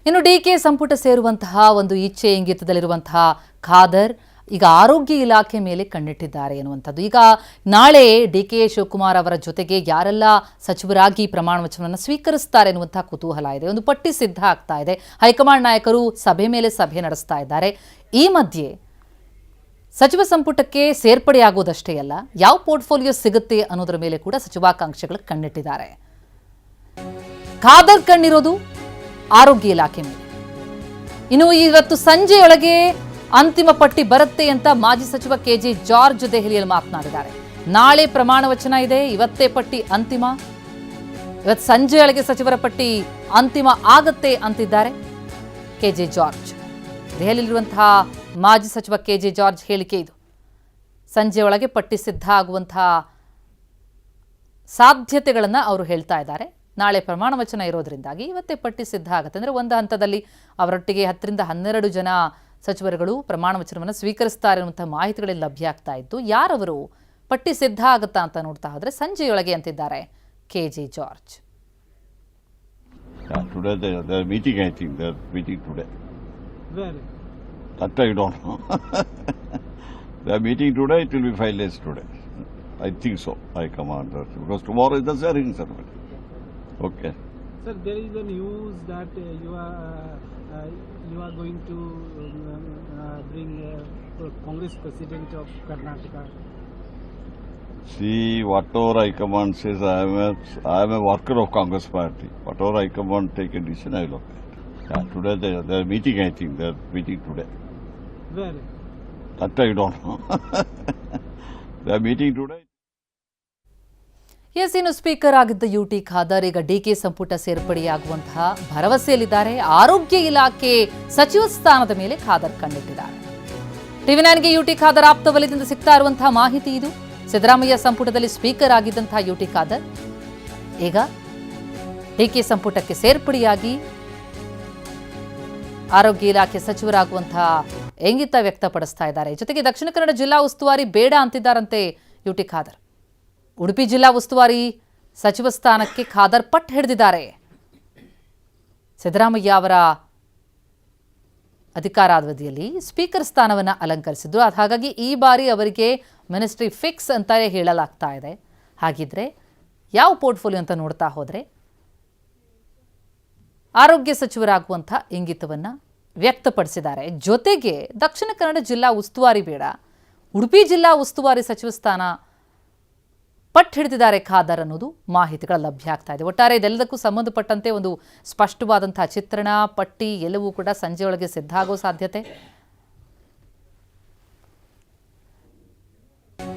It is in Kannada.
ಇನ್ನು ಡಿಕೆ ಸಂಪುಟ ಸೇರುವಂತಹ ಒಂದು ಇಚ್ಛೆ ಇಂಗಿತದಲ್ಲಿರುವಂತಹ ಖಾದರ್ ಈಗ ಆರೋಗ್ಯ ಇಲಾಖೆ ಮೇಲೆ ಕಣ್ಣಿಟ್ಟಿದ್ದಾರೆ ಎನ್ನುವಂಥದ್ದು. ಈಗ ನಾಳೆ ಡಿಕೆ ಶಿವಕುಮಾರ್ ಅವರ ಜೊತೆಗೆ ಯಾರೆಲ್ಲ ಸಚಿವರಾಗಿ ಪ್ರಮಾಣ ವಚನವನ್ನು ಸ್ವೀಕರಿಸುತ್ತಾರೆ ಎನ್ನುವಂತಹ ಕುತೂಹಲ ಇದೆ. ಒಂದು ಪಟ್ಟಿ ಸಿದ್ಧ ಆಗ್ತಾ ಇದೆ. ಹೈಕಮಾಂಡ್ ನಾಯಕರು ಸಭೆ ಮೇಲೆ ಸಭೆ ನಡೆಸ್ತಾ ಇದ್ದಾರೆ. ಈ ಮಧ್ಯೆ ಸಚಿವ ಸಂಪುಟಕ್ಕೆ ಸೇರ್ಪಡೆಯಾಗುವುದಷ್ಟೇ ಅಲ್ಲ, ಯಾವ ಪೋರ್ಟ್ಫೋಲಿಯೋ ಸಿಗುತ್ತೆ ಅನ್ನೋದರ ಮೇಲೆ ಕೂಡ ಸಚಿವಾಕಾಂಕ್ಷಿಗಳು ಕಣ್ಣಿಟ್ಟಿದ್ದಾರೆ. ಖಾದರ್ ಕಣ್ಣಿರೋದು ಆರೋಗ್ಯ ಇಲಾಖೆ ಮೇಲೆ. ಇನ್ನು ಇವತ್ತು ಸಂಜೆಯೊಳಗೆ ಅಂತಿಮ ಪಟ್ಟಿ ಬರುತ್ತೆ ಅಂತ ಮಾಜಿ ಸಚಿವ ಕೆಜೆ ಜಾರ್ಜ್ ದೆಹಲಿಯಲ್ಲಿ ಮಾತನಾಡಿದ್ದಾರೆ. ನಾಳೆ ಪ್ರಮಾಣ ವಚನ ಇದೆ, ಇವತ್ತೇ ಪಟ್ಟಿ ಅಂತಿಮ, ಇವತ್ತು ಸಂಜೆಯೊಳಗೆ ಸಚಿವರ ಪಟ್ಟಿ ಅಂತಿಮ ಆಗತ್ತೆ ಅಂತಿದ್ದಾರೆ ಕೆಜೆ ಜಾರ್ಜ್. ದೆಹಲಿಯಲ್ಲಿರುವಂತಹ ಮಾಜಿ ಸಚಿವ ಕೆಜೆ ಜಾರ್ಜ್ ಹೇಳಿಕೆ ಇದು. ಸಂಜೆಯೊಳಗೆ ಪಟ್ಟಿ ಸಿದ್ಧ ಆಗುವಂತಹ ಸಾಧ್ಯತೆಗಳನ್ನು ಅವರು ಹೇಳ್ತಾ ಇದ್ದಾರೆ. ನಾಳೆ ಪ್ರಮಾಣ ವಚನ ಇರೋದ್ರಿಂದಾಗಿ ಇವತ್ತೇ ಪಟ್ಟಿ ಸಿದ್ಧ ಆಗುತ್ತೆ. ಅಂದರೆ ಒಂದು ಹಂತದಲ್ಲಿ ಅವರೊಟ್ಟಿಗೆ 10 ರಿಂದ 12 ಜನ ಸಚಿವರುಗಳು ಪ್ರಮಾಣ ವಚನವನ್ನು ಸ್ವೀಕರಿಸ್ತಾರೆ ಅನ್ನುವಂಥ ಮಾಹಿತಿಗಳಲ್ಲಿ ಲಭ್ಯ ಆಗ್ತಾ ಇದ್ದು, ಯಾರವರು ಪಟ್ಟಿ ಸಿದ್ಧ ಆಗುತ್ತಾ ಅಂತ ನೋಡ್ತಾ ಹೋದ್ರೆ ಸಂಜೆಯೊಳಗೆ ಅಂತಿದ್ದಾರೆ K J George. Today they are meeting, I think they are meeting today. Where? That I don't know. They are meeting today, it will be finalized today. I think so, I command that. Because tomorrow is the swearing ceremony. Okay. Sir, there is a news that you are going to bring Congress President of Karnataka. See, whatever High Command says, I am a worker of Congress party. Whatever High Command take a decision, I will obey. Yeah, today they are meeting, I think they are meeting today. Where? That I don't know. They are meeting today. Yes, ಇನ್ನು ಸ್ಪೀಕರ್ ಆಗಿದ್ದ ಯುಟಿ ಖಾದರ್ ಈಗ ಡಿಕೆ ಸಂಪುಟ ಸೇರ್ಪಡೆಯಾಗುವಂತಹ ಭರವಸೆಯಲ್ಲಿದ್ದಾರೆ. ಆರೋಗ್ಯ ಇಲಾಖೆ ಸಚಿವ ಸ್ಥಾನದ ಮೇಲೆ ಖಾದರ್ ಕಣ್ಣಿಟ್ಟಿದ್ದಾರೆ. ಟಿವಿ9ಗೆ ಯುಟಿ ಖಾದರ್ ಆಪ್ತ ವಲಯದಿಂದ ಸಿಗ್ತಾ ಇರುವಂತಹ ಮಾಹಿತಿ ಇದು. ಸಿದ್ದರಾಮಯ್ಯ ಸಂಪುಟದಲ್ಲಿ ಸ್ಪೀಕರ್ ಆಗಿದ್ದಂತಹ ಯುಟಿ ಖಾದರ್ ಈಗ ಡಿಕೆ ಸಂಪುಟಕ್ಕೆ ಸೇರ್ಪಡೆಯಾಗಿ ಆರೋಗ್ಯ ಇಲಾಖೆ ಸಚಿವರಾಗುವಂತಹ ಇಂಗಿತ ವ್ಯಕ್ತಪಡಿಸ್ತಾ ಇದ್ದಾರೆ. ಜೊತೆಗೆ ದಕ್ಷಿಣ ಕನ್ನಡ ಜಿಲ್ಲಾ ಉಸ್ತುವಾರಿ ಬೇಡ ಅಂತಿದ್ದಾರಂತೆ ಯುಟಿ ಖಾದರ್. ಉಡುಪಿ ಜಿಲ್ಲಾ ಉಸ್ತುವಾರಿ ಸಚಿವ ಸ್ಥಾನಕ್ಕೆ ಖಾದರ್ ಪಟ್ಟು ಹಿಡಿದಿದ್ದಾರೆ. ಸಿದ್ದರಾಮಯ್ಯ ಅವರ ಅಧಿಕಾರಾವಧಿಯಲ್ಲಿ ಸ್ಪೀಕರ್ ಸ್ಥಾನವನ್ನು ಅಲಂಕರಿಸಿದ್ರು. ಹಾಗಾಗಿ ಈ ಬಾರಿ ಅವರಿಗೆ ಮಿನಿಸ್ಟ್ರಿ ಫಿಕ್ಸ್ ಅಂತ ಹೇಳಲಾಗ್ತಾ ಇದೆ. ಹಾಗಿದ್ರೆ ಯಾವ ಪೋರ್ಟ್ಫೋಲಿಯೋ ಅಂತ ನೋಡ್ತಾ ಹೋದರೆ ಆರೋಗ್ಯ ಸಚಿವರಾಗುವಂಥ ಇಂಗಿತವನ್ನು ವ್ಯಕ್ತಪಡಿಸಿದ್ದಾರೆ. ಜೊತೆಗೆ ದಕ್ಷಿಣ ಕನ್ನಡ ಜಿಲ್ಲಾ ಉಸ್ತುವಾರಿ ಬೇಡ, ಉಡುಪಿ ಜಿಲ್ಲಾ ಉಸ್ತುವಾರಿ ಸಚಿವ ಸ್ಥಾನ ಪಟ್ಟು ಹಿಡಿದಿದ್ದಾರೆ ಖಾದರ್ ಅನ್ನೋದು ಮಾಹಿತಿಗಳ ಲಭ್ಯ ಆಗ್ತಾ ಇದೆ. ಒಟ್ಟಾರೆ ಇದೆಲ್ಲದಕ್ಕೂ ಸಂಬಂಧಪಟ್ಟಂತೆ ಒಂದು ಸ್ಪಷ್ಟವಾದಂತಹ ಚಿತ್ರಣ, ಪಟ್ಟಿ ಎಲ್ಲವೂ ಕೂಡ ಸಂಜೆಯೊಳಗೆ ಸಿದ್ಧ ಆಗೋ ಸಾಧ್ಯತೆ.